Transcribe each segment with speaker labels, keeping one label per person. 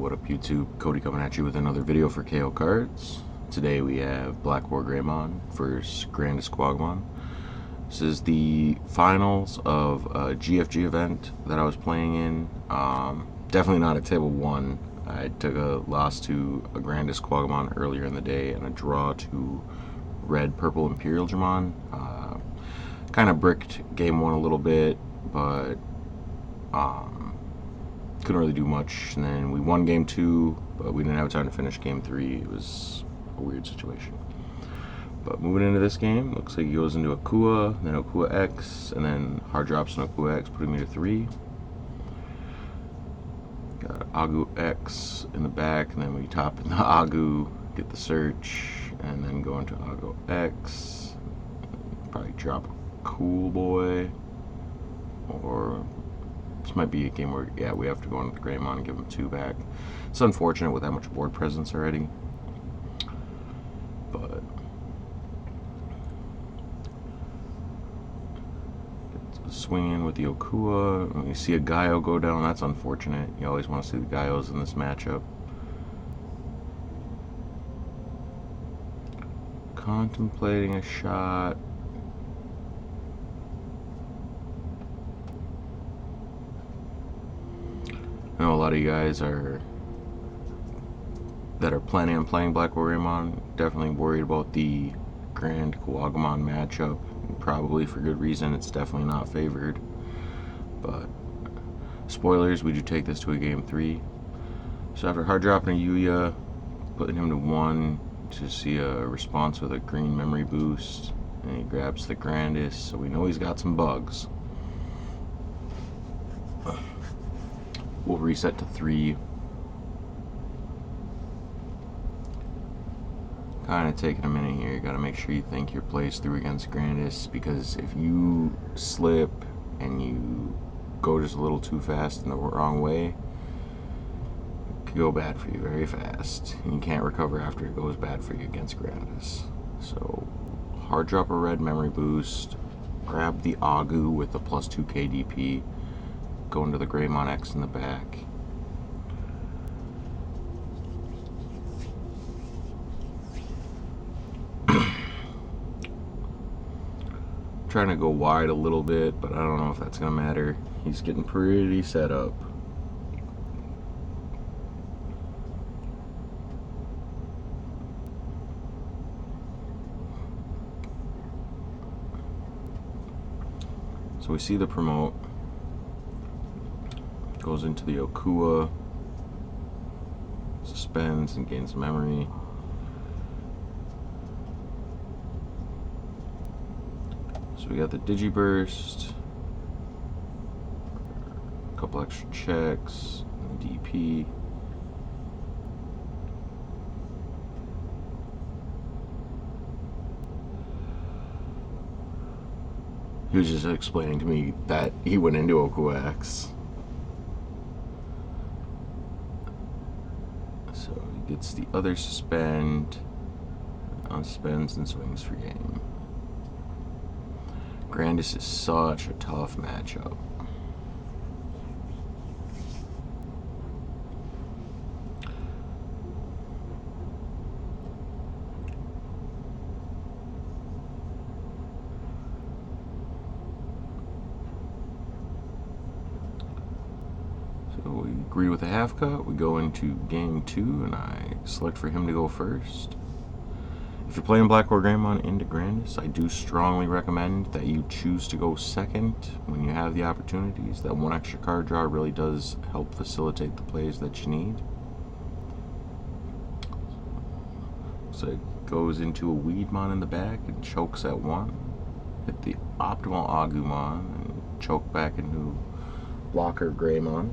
Speaker 1: what up YouTube? Cody coming at you with another video for KO Cards. Today we have Blackwargreymon versus GrandisKuwagamon. This is the finals of a GFG event that I was playing in. Definitely not at table 1. I took a loss to a GrandisKuwagamon earlier in the day and a draw to Red Purple Imperial Digimon. Kind of bricked game 1 a little bit, but couldn't really do much, and then we won game 2, but we didn't have time to finish game 3. It was a weird situation. But moving into this game, looks like he goes into Akua, then Akua X, and then hard drops on Akua X, putting me to 3. Got Agu X in the back, and then we top in the Agu, get the search, and then go into Agu X. Probably drop a Cool Boy, or this might be a game where, yeah, we have to go into the Greymon and give him 2 back. It's unfortunate with that much board presence already. But swing in with the Okua. When you see a Gaio go down, that's unfortunate. You always want to see the Gaios in this matchup. Contemplating a shot. I know a lot of you guys that are planning on playing Blackwargreymon definitely worried about the GrandisKuwagamon matchup, and probably for good reason. It's definitely not favored, but spoilers, we do take this to a game 3. So after hard dropping a Yuya, putting him to 1 to see a response with a green memory boost, and he grabs the Grandis, so we know he's got some bugs. We'll reset to 3. Kind of taking a minute here. You got to make sure you think your plays through against Grandis, because if you slip and you go just a little too fast in the wrong way, it could go bad for you very fast. And you can't recover after it goes bad for you against Grandis. So hard drop a red memory boost, grab the Agu with the +2 KDP, go into the Greymon X in the back. Trying to go wide a little bit, but I don't know if that's gonna matter. He's getting pretty set up. So we see the promote. Goes into the Okua, suspends and gains memory. So we got the Digiburst, a couple extra checks, and DP. He was just explaining to me that he went into Okua X. So he gets the other suspend, unsuspends, and swings for game. Grandis is such a tough matchup. So we agree with a half cut. We go into game 2, and I select for him to go first. If you're playing Blackwargreymon into Grandis, I do strongly recommend that you choose to go second when you have the opportunities. That 1 extra card draw really does help facilitate the plays that you need. So it goes into a Weedmon in the back and chokes at 1. Hit the optimal Agumon and choke back into Blackwargreymon.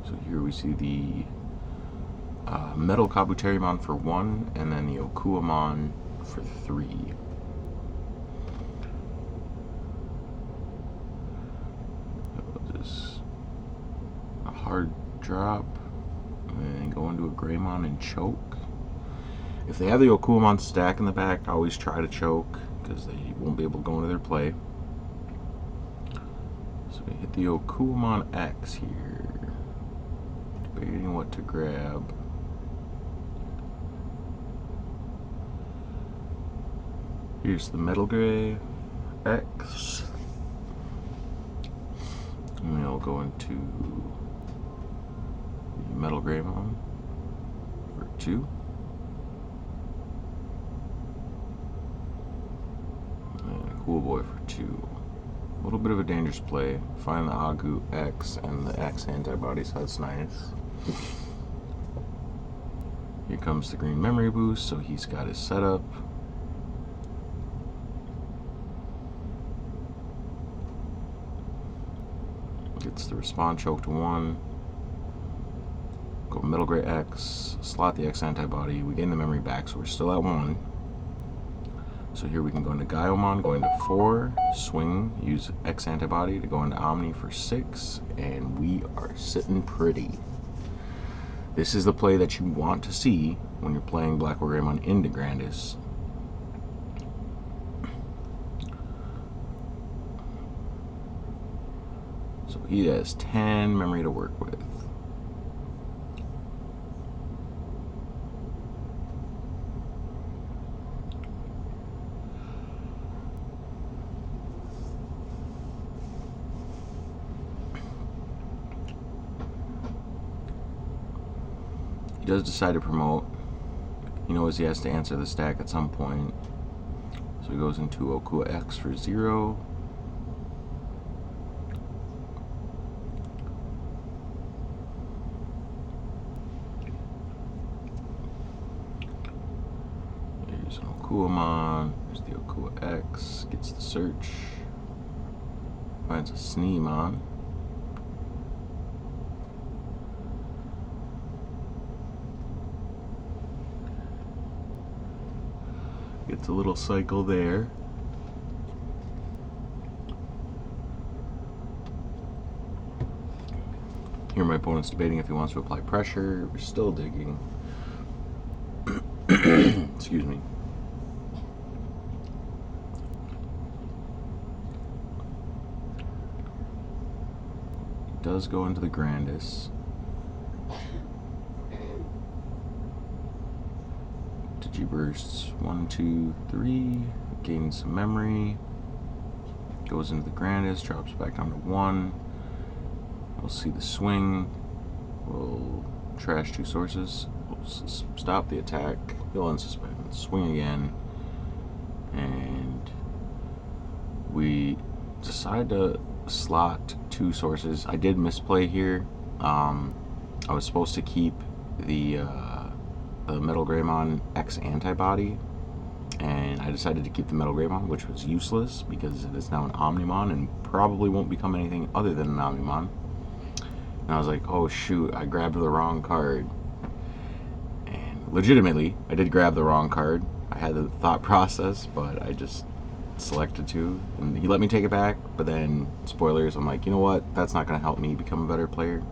Speaker 1: So here we see the Metal Kabuterimon for 1, and then the Okuamon for 3. Just a hard drop, and go into a Greymon and choke. If they have the Okuamon stack in the back, I always try to choke, because they won't be able to go into their play. So we hit the BT11 X here. Debating what to grab. Here's the Blackwargreymon X. And we'll go into the Blackwargreymon for 2. And a Cool Boy for 2. A little bit of a dangerous play. Find the Agu X and the X antibodies, that's nice. Here comes the green memory boost, so he's got his setup. Gets the respawn choke to 1. Go Blackwargreymon X, slot the X antibody. We gain the memory back, so we're still at 1. So here we can go into Gaiomon, go into 4, swing, use X antibody to go into Omni for 6, and we are sitting pretty. This is the play that you want to see when you're playing Blackwargreymon into Grandis. So he has 10 memory to work with. He does decide to promote. He knows he has to answer the stack at some point. So he goes into BT11 X for 0. Here's an BT11. There's the BT11 X. Gets the search. Finds a Sneemon. Gets a little cycle there. Here my opponent's debating if he wants to apply pressure. We're still digging. Excuse me. He does go into the Grandis. Digibursts 1, 2, 3. Gains some memory. Goes into the Grandis, drops back down to 1. We'll see the swing. We'll trash 2 sources. We'll stop the attack. He'll unsuspend. Swing again. And we decide to slot 2 sources. I did misplay here. I was supposed to keep the Blackwargreymon X antibody, and I decided to keep the Blackwargreymon, which was useless because it is now an Omnimon and probably won't become anything other than an Omnimon. And I was like, oh shoot, I grabbed the wrong card. And legitimately, I did grab the wrong card. I had the thought process, but I just selected to. And he let me take it back, but then, spoilers, I'm like, you know what? That's not going to help me become a better player.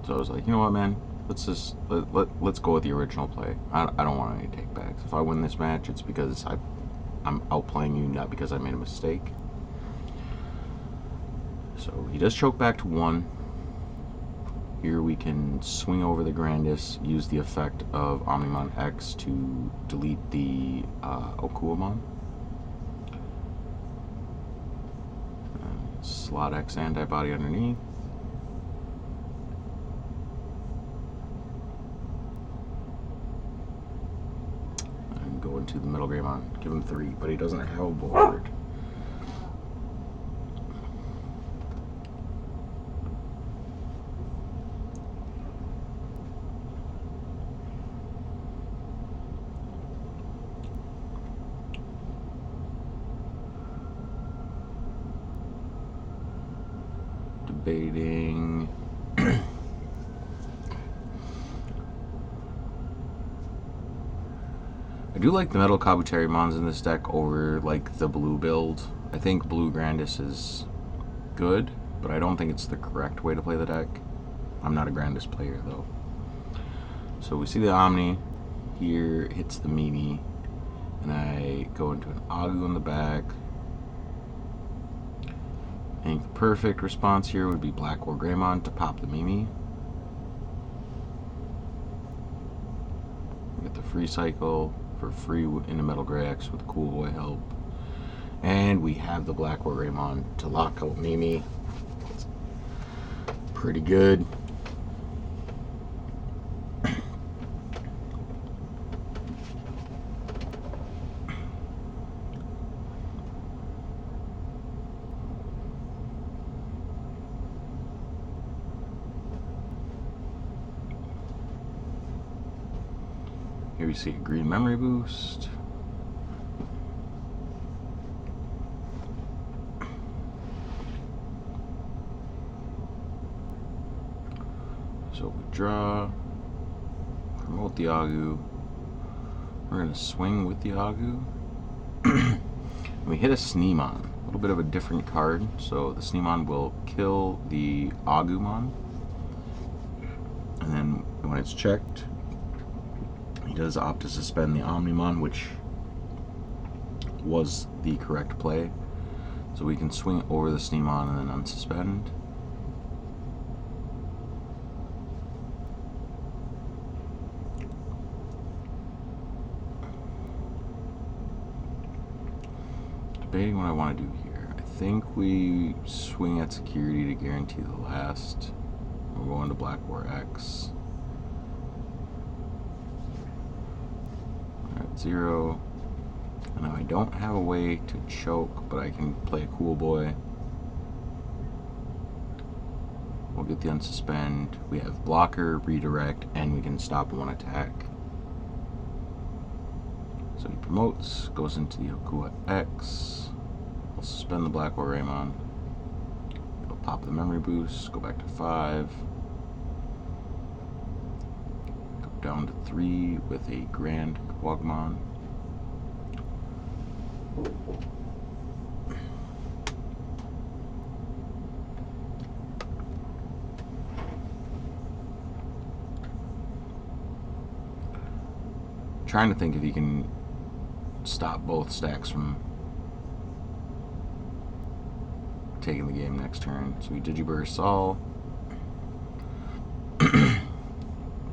Speaker 1: So I was like, you know what, man? Let's just let's go with the original play. I don't want any takebacks. If I win this match, it's because I'm outplaying you, not because I made a mistake. So he does choke back to 1. Here we can swing over the Grandis, use the effect of Omnimon X to delete the BT11. Slot X antibody underneath. Go into the Blackwargreymon, give him 3, but he doesn't have a board. Debating. I do like the Metal Kabuterimons in this deck over like the blue build. I think blue Grandis is good, but I don't think it's the correct way to play the deck. I'm not a Grandis player though. So we see the Omni here hits the Mimi, and I go into an Agu in the back. I think the perfect response here would be Blackwargreymon to pop the Mimi. We get the free cycle for free into Metal Gray X with Cool Boy help. And we have the Blackwargreymon to lock out Mimi. Pretty good. Here we see a green memory boost. So we draw, promote the Agu. We're going to swing with the Agu. We hit a Sneemon, a little bit of a different card. So the Sneemon will kill the Agumon. And then when it's checked, he does opt to suspend the Omnimon, which was the correct play. So we can swing over the Sneemon and then unsuspend. Debating what I want to do here. I think we swing at security to guarantee the last. We're going to Blackwargreymon X. At 0. And now I don't have a way to choke, but I can play a Cool Boy. We'll get the unsuspend. We have blocker, redirect, and we can stop one attack. So he promotes, goes into the Okuwa X. We'll suspend the Blackwargreymon. We'll pop the memory boost, go back to 5. Go down to 3 with a GrandisKuwagamon. Trying to think if you can stop both stacks from taking the game next turn. So we Digiburst all.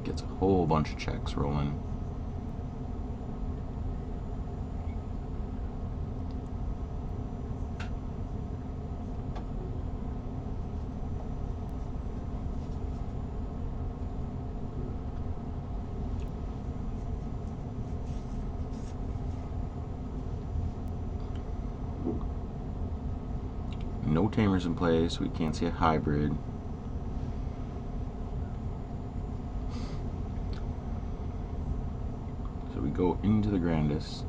Speaker 1: Gets a whole bunch of checks rolling. No tamers in play, so we can't see a hybrid. So we go into the Grandis.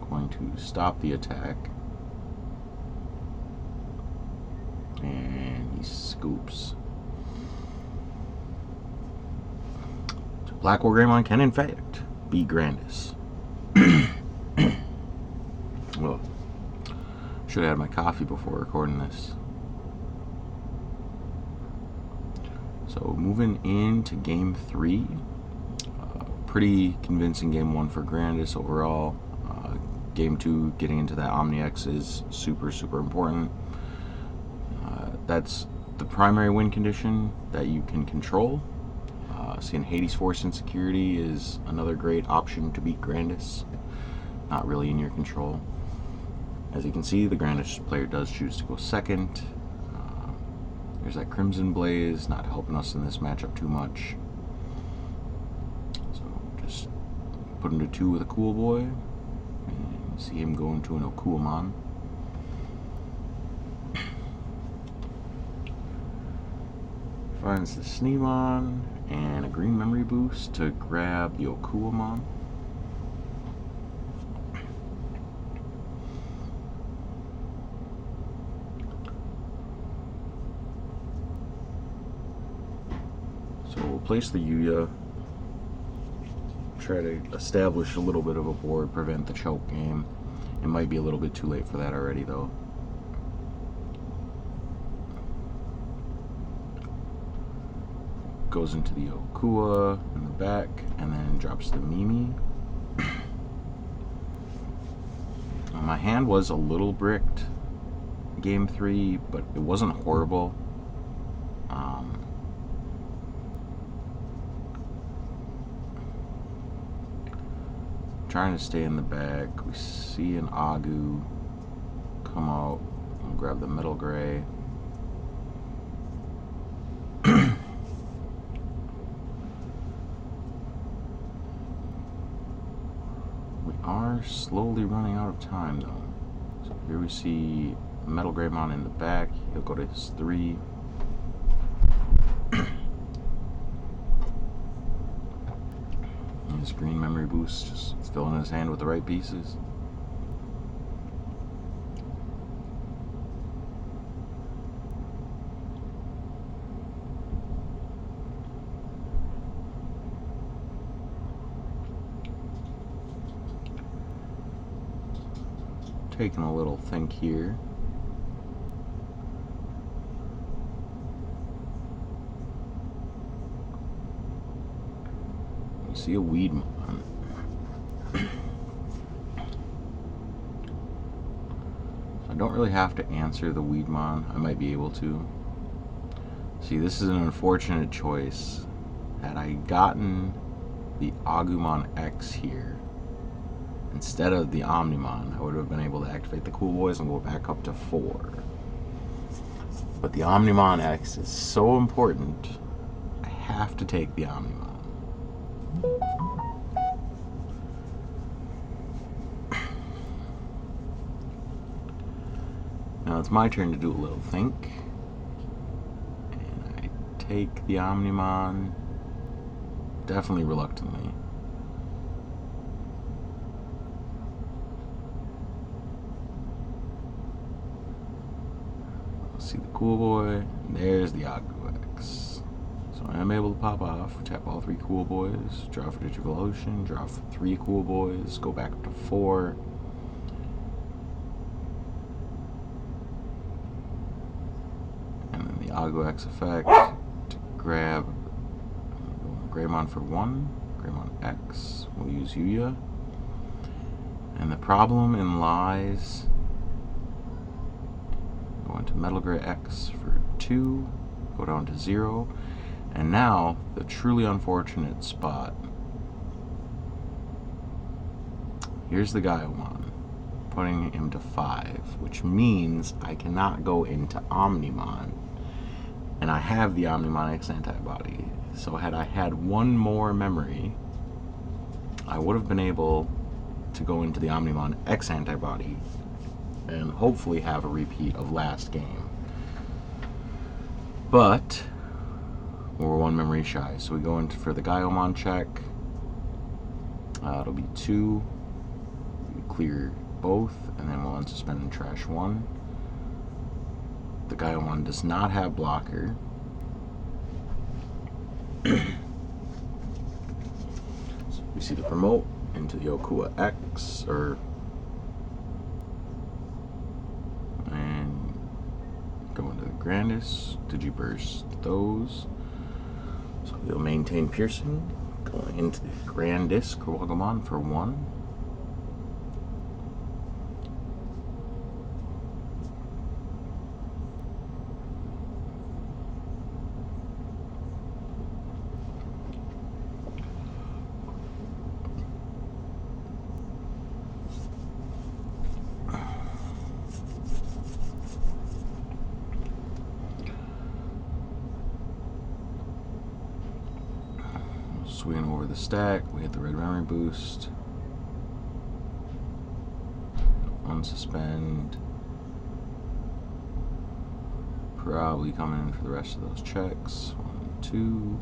Speaker 1: Going to stop the attack. And he scoops. So Blackwargreymon can in fact beat Grandis. Well, should have had my coffee before recording this. So moving into game 3. Pretty convincing game 1 for Grandis overall. Game 2, getting into that Omni X is super important. That's the primary win condition that you can control. Seeing Hades Force Insecurity is another great option to beat Grandis. Not really in your control. As you can see, the Grandis player does choose to go second. There's that Crimson Blaze, not helping us in this matchup too much. So just put him to 2 with a Cool Boy. And see him go into an Okuwamon. Finds the Sneemon and a green memory boost to grab the Okuwamon. So we'll place the Yuya, try to establish a little bit of a board, prevent the choke game. It might be a little bit too late for that already though. goes into the Okuwa in the back, and then drops the Mimi. My hand was a little bricked game 3, but it wasn't horrible. Trying to stay in the back. We see an Agu come out and grab the Metal Gray. We are slowly running out of time though. So here we see Blackwargreymon in the back. He'll go to his 3. His green memory boost, just filling his hand with the right pieces. Taking a little think here. You see a Weedmon. I don't really have to answer the Weedmon. I might be able to. See, this is an unfortunate choice. Had I gotten the Agumon X here instead of the Omnimon, I would have been able to activate the Cool Boys and go back up to 4. But the Omnimon X is so important, I have to take the Omnimon. Now it's my turn to do a little think. And I take the Omnimon, definitely reluctantly. See the Cool Boy, and there's the Agu X. So I am able to pop off, tap all 3 Cool Boys, draw for Digivolution, draw for 3 Cool Boys, go back up to 4. And then the Agu X effect to grab Greymon for 1, Greymon X, we'll use Yuya. And the problem in lies going to Metal Gray X for 2, go down to 0, and now the truly unfortunate spot. Here's the Gaiomon, putting him to 5, which means I cannot go into Omnimon, and I have the Omnimon X antibody. So had I had 1 more memory, I would have been able to go into the Omnimon X antibody and hopefully have a repeat of last game. But we're 1 memory shy, so we go into for the Gaiomon check. It'll be 2. We clear both, and then we'll unsuspend and trash 1. The Gaiomon does not have blocker. So we see the promote into the Okuwa X, and go into the Grandis, Digiburst those. So we'll maintain piercing, going into the GrandisKuwagamon for 1. Swinging over the stack, we hit the red memory boost. Unsuspend. Probably coming in for the rest of those checks. 1, 2.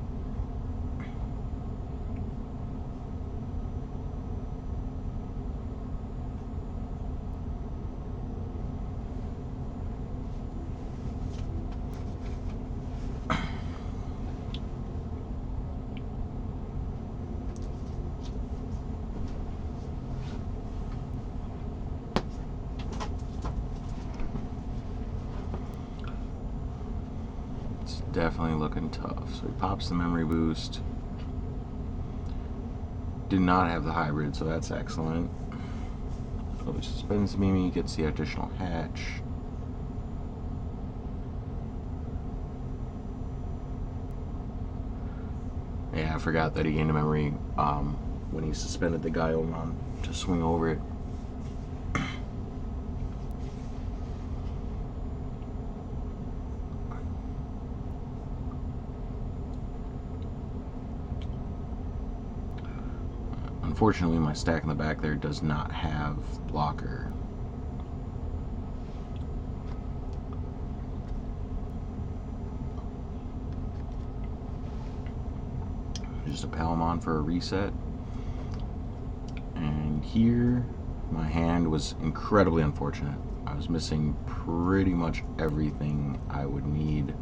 Speaker 1: definitely looking tough. So he pops the memory boost. Did not have the hybrid, so that's excellent. So he suspends Mimi, gets the additional hatch. Yeah, I forgot that he gained a memory when he suspended the Gaiomon to swing over it. Unfortunately, my stack in the back there does not have blocker. Just a Palmon for a reset. And here, my hand was incredibly unfortunate. I was missing pretty much everything I would need.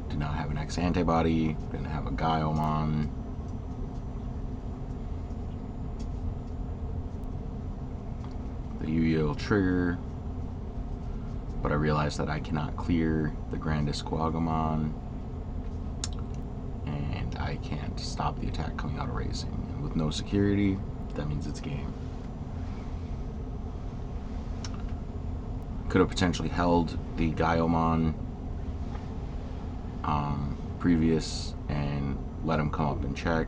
Speaker 1: Did not have an X antibody, didn't have a Gaiomon. The Yu-Gi-Oh trigger, but I realized that I cannot clear the GrandisKuwagamon, and I can't stop the attack coming out of racing. And with no security, that means it's game. Could have potentially held the Gaiomon previous and let him come up and check.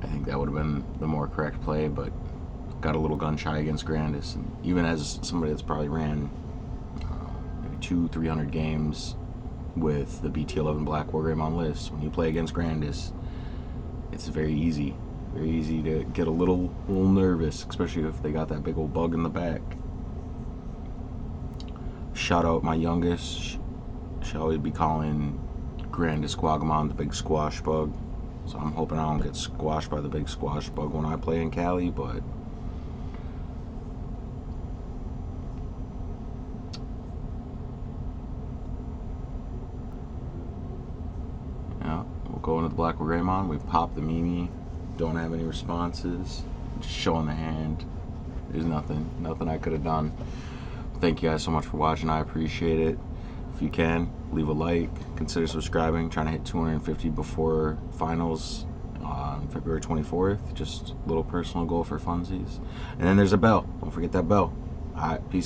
Speaker 1: I think that would have been the more correct play, but got a little gun shy against Grandis. And even as somebody that's probably ran maybe 200-300 games with the BT11 Blackwargreymon list, when you play against Grandis, it's very easy to get a little nervous, especially if they got that big old bug in the back. Shout out my youngest. She always be calling GrandisKuwagamon the big squash bug. So I'm hoping I don't get squashed by the big squash bug when I play in Cali, but yeah, we'll go into the Blackwargreymon. We've popped the Mimi. Don't have any responses. Just showing the hand. There's nothing I could have done. Thank you guys so much for watching. I appreciate it. If you can, leave a like, consider subscribing. Trying to hit 250 before finals on February 24th. Just a little personal goal for funsies. And then there's a bell. Don't forget that bell. All right, peace.